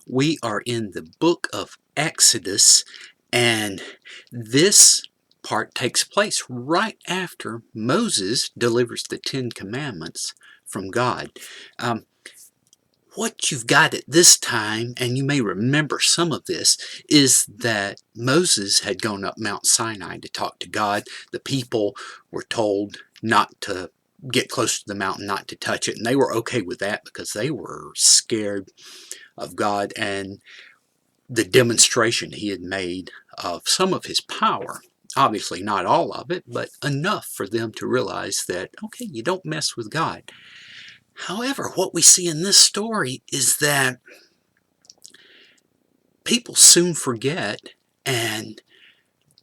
We are in the book of Exodus, and this part takes place right after Moses delivers the Ten Commandments from God. Um, what you've got at this time, and you may remember some of this, is that Moses had gone up Mount Sinai to talk to God. The people were told not to get close to the mountain, not to touch it, and they were okay with that because they were scared of God and the demonstration he had made of some of his power. Obviously not all of it, but enough for them to realize that, okay, you don't mess with God. However, what we see in this story is that people soon forget, and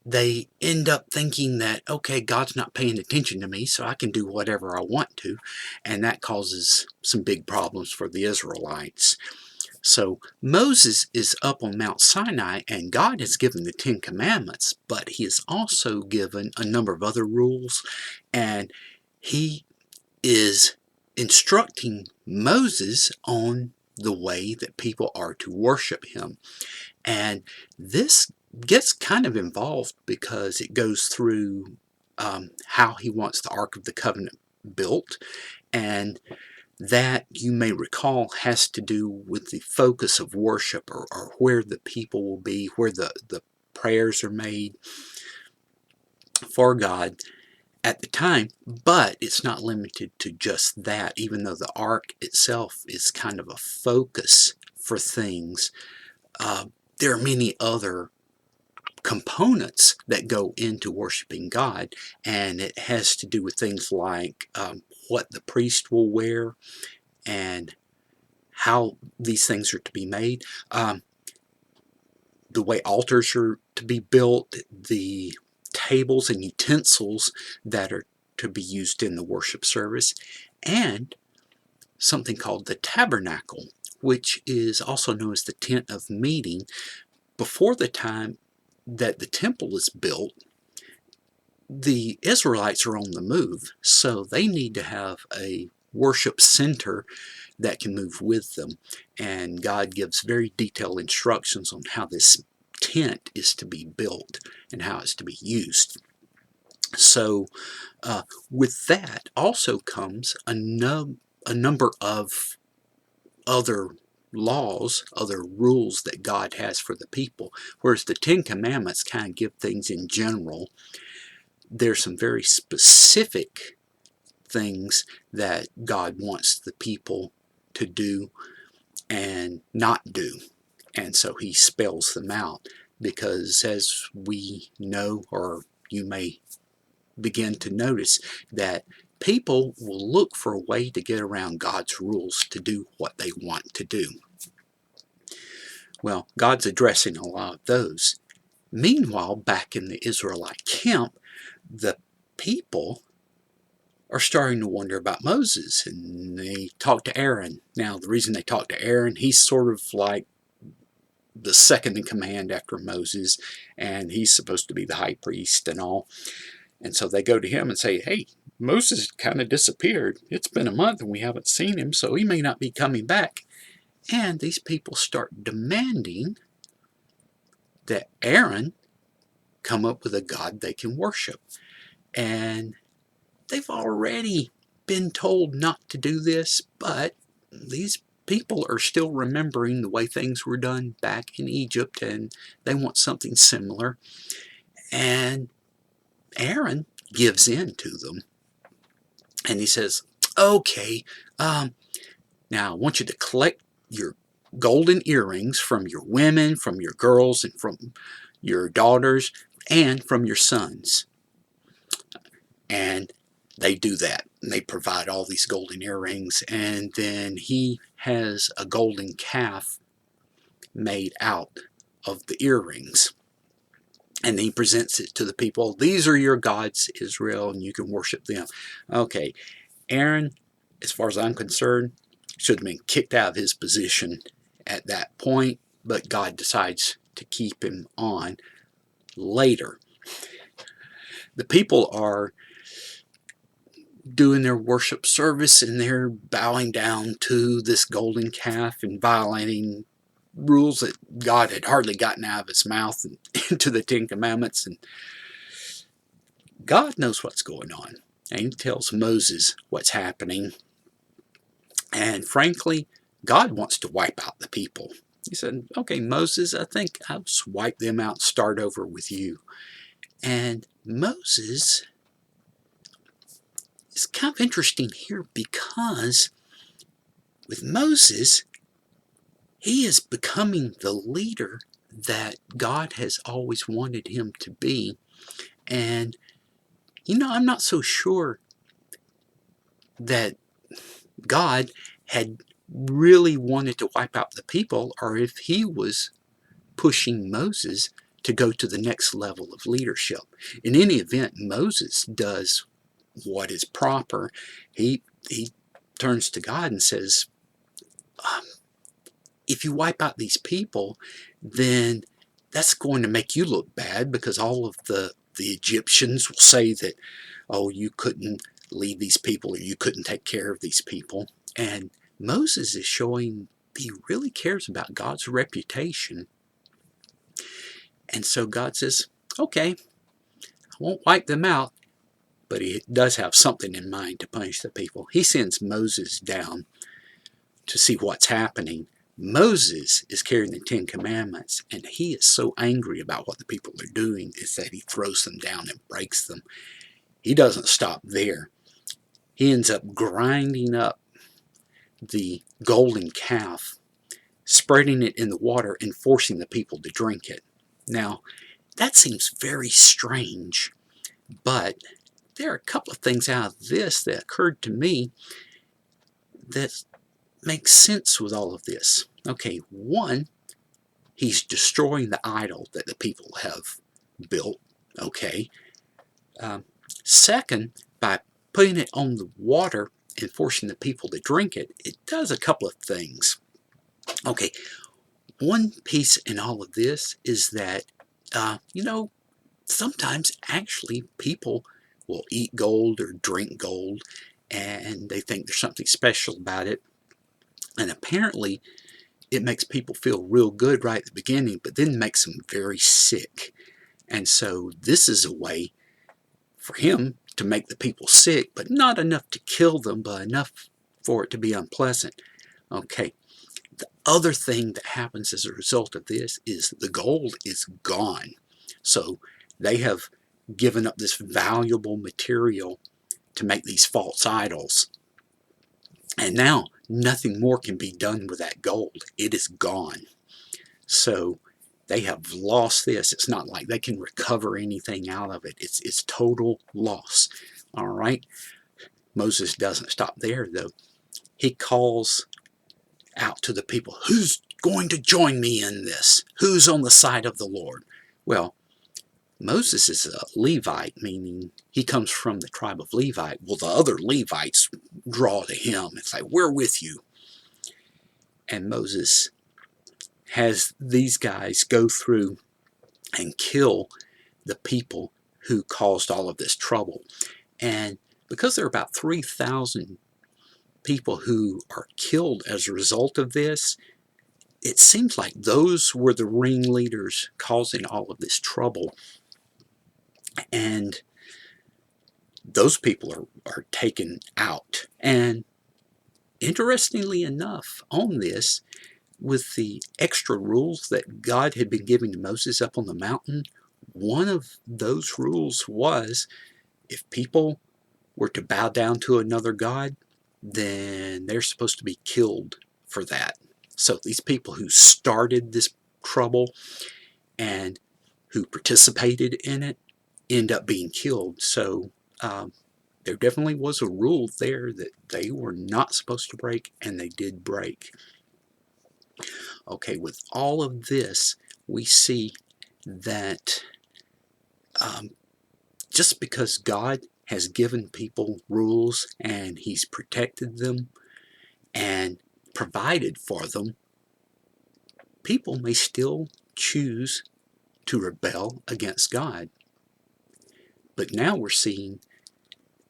they end up thinking that, okay, God's not paying attention to me, so I can do whatever I want to, and that causes some big problems for the Israelites. So Moses is up on Mount Sinai, and God has given the Ten Commandments, but he has also given a number of other rules, and he is instructing Moses on the way that people are to worship him. And this gets kind of involved because it goes through how he wants the Ark of the Covenant built, and that, you may recall, has to do with the focus of worship, or where the people will be, where the prayers are made for God at the time. But it's not limited to just that, even though the ark itself is kind of a focus for things. There are many other components that go into worshiping God, and it has to do with things like what the priest will wear and how these things are to be made, the way altars are to be built, the tables and utensils that are to be used in the worship service, and something called the tabernacle, which is also known as the tent of meeting. Before the time that the temple is built, the Israelites are on the move, so they need to have a worship center that can move with them. And God gives very detailed instructions on how this tent is to be built and how it's to be used. So with that also comes a number of other laws, other rules that God has for the people. Whereas the Ten Commandments kind of give things in general, there's some very specific things that God wants the people to do and not do. And so he spells them out, because as we know, or you may begin to notice, that people will look for a way to get around God's rules to do what they want to do. Well, God's addressing a lot of those. Meanwhile, back in the Israelite camp, the people are starting to wonder about Moses, and they talk to Aaron. Now, the reason they talk to Aaron, he's sort of like the second in command after Moses, and he's supposed to be the high priest and all. And so they go to him and say, hey, Moses kind of disappeared. It's been a month and we haven't seen him, so he may not be coming back. And these people start demanding that Aaron come up with a god they can worship. And they've already been told not to do this, but these people are still remembering the way things were done back in Egypt, and they want something similar. And Aaron gives in to them, and he says, okay, now I want you to collect your golden earrings from your women, from your girls, and from your daughters, and from your sons. And they do that, and they provide all these golden earrings, and then he has a golden calf made out of the earrings, and he presents it to the people. These are your gods, Israel, and you can worship them. Okay, Aaron, as far as I'm concerned, should have been kicked out of his position at that point, but God decides to keep him on later. The people are doing their worship service, and they're bowing down to this golden calf and violating rules that God had hardly gotten out of his mouth and into the Ten Commandments. And God knows what's going on. And he tells Moses what's happening. And frankly, God wants to wipe out the people. He said, okay, Moses, I think I'll just wipe them out and start over with you. And Moses is kind of interesting here because with Moses, he is becoming the leader that God has always wanted him to be. And, I'm not so sure that God had really wanted to wipe out the people or if he was pushing Moses to go to the next level of leadership. In any event, Moses does what is proper. He turns to God and says, um, if you wipe out these people, then that's going to make you look bad because all of the Egyptians will say that, oh, you couldn't lead these people or you couldn't take care of these people. And Moses is showing he really cares about God's reputation. And so God says, okay, I won't wipe them out, but he does have something in mind to punish the people. He sends Moses down to see what's happening. Moses is carrying the Ten Commandments, and he is so angry about what the people are doing is that he throws them down and breaks them. He doesn't stop there. He ends up grinding up the golden calf, spreading it in the water, and forcing the people to drink it. Now, that seems very strange, but there are a couple of things out of this that occurred to me that makes sense with all of this. Okay, one, he's destroying the idol that the people have built. Okay. Second, by putting it on the water and forcing the people to drink it, it does a couple of things. Okay, one piece in all of this is that, sometimes actually people will eat gold or drink gold and they think there's something special about it. And apparently it makes people feel real good right at the beginning, but then makes them very sick. And so this is a way for him to make the people sick, but not enough to kill them, but enough for it to be unpleasant. Okay, the other thing that happens as a result of this is the gold is gone. So they have given up this valuable material to make these false idols. And now nothing more can be done with that gold. It is gone. So they have lost this. It's not like they can recover anything out of it. It's total loss. All right. Moses doesn't stop there, though. He calls out to the people, who's going to join me in this? Who's on the side of the Lord? Well, Moses is a Levite, meaning he comes from the tribe of Levite. Well, the other Levites draw to him. It's like, we're with you. And Moses has these guys go through and kill the people who caused all of this trouble. And because there are about 3,000 people who are killed as a result of this, it seems like those were the ringleaders causing all of this trouble. And those people are taken out. And interestingly enough, on this, with the extra rules that God had been giving to Moses up on the mountain, one of those rules was if people were to bow down to another god, then they're supposed to be killed for that. So these people who started this trouble and who participated in it end up being killed. So there definitely was a rule there that they were not supposed to break, and they did break. Okay, with all of this, we see that just because God has given people rules and he's protected them and provided for them, people may still choose to rebel against God. But now we're seeing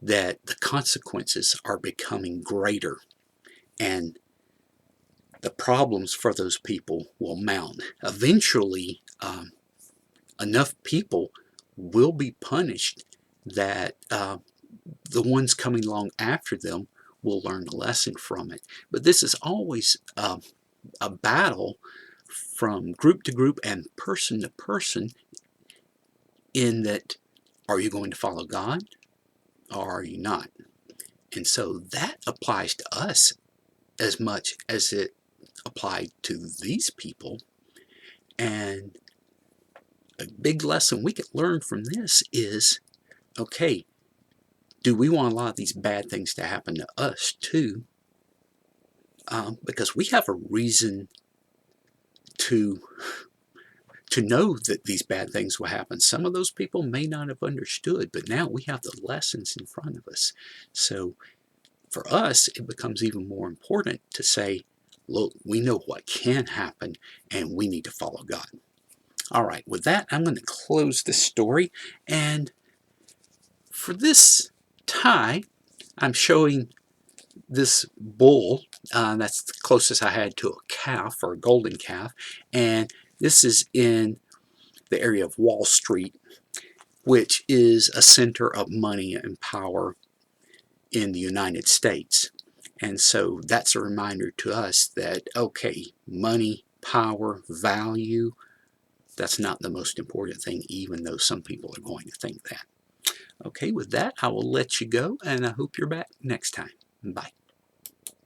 that the consequences are becoming greater, and the problems for those people will mount. Eventually, enough people will be punished that the ones coming along after them will learn a lesson from it. But this is always a battle from group to group and person to person, in that, are you going to follow God or are you not? And so that applies to us as much as it applied to these people. And a big lesson we can learn from this is, okay, do we want a lot of these bad things to happen to us too? Because we have a reason to know that these bad things will happen. Some of those people may not have understood, but now we have the lessons in front of us. So for us, it becomes even more important to say, look, we know what can happen and we need to follow God. All right, with that, I'm going to close this story. And for this tie, I'm showing this bull. That's the closest I had to a calf, or a golden calf. And this is in the area of Wall Street, which is a center of money and power in the United States. And so that's a reminder to us that, okay, money, power, value, that's not the most important thing, even though some people are going to think that. Okay, with that, I will let you go, and I hope you're back next time. Bye.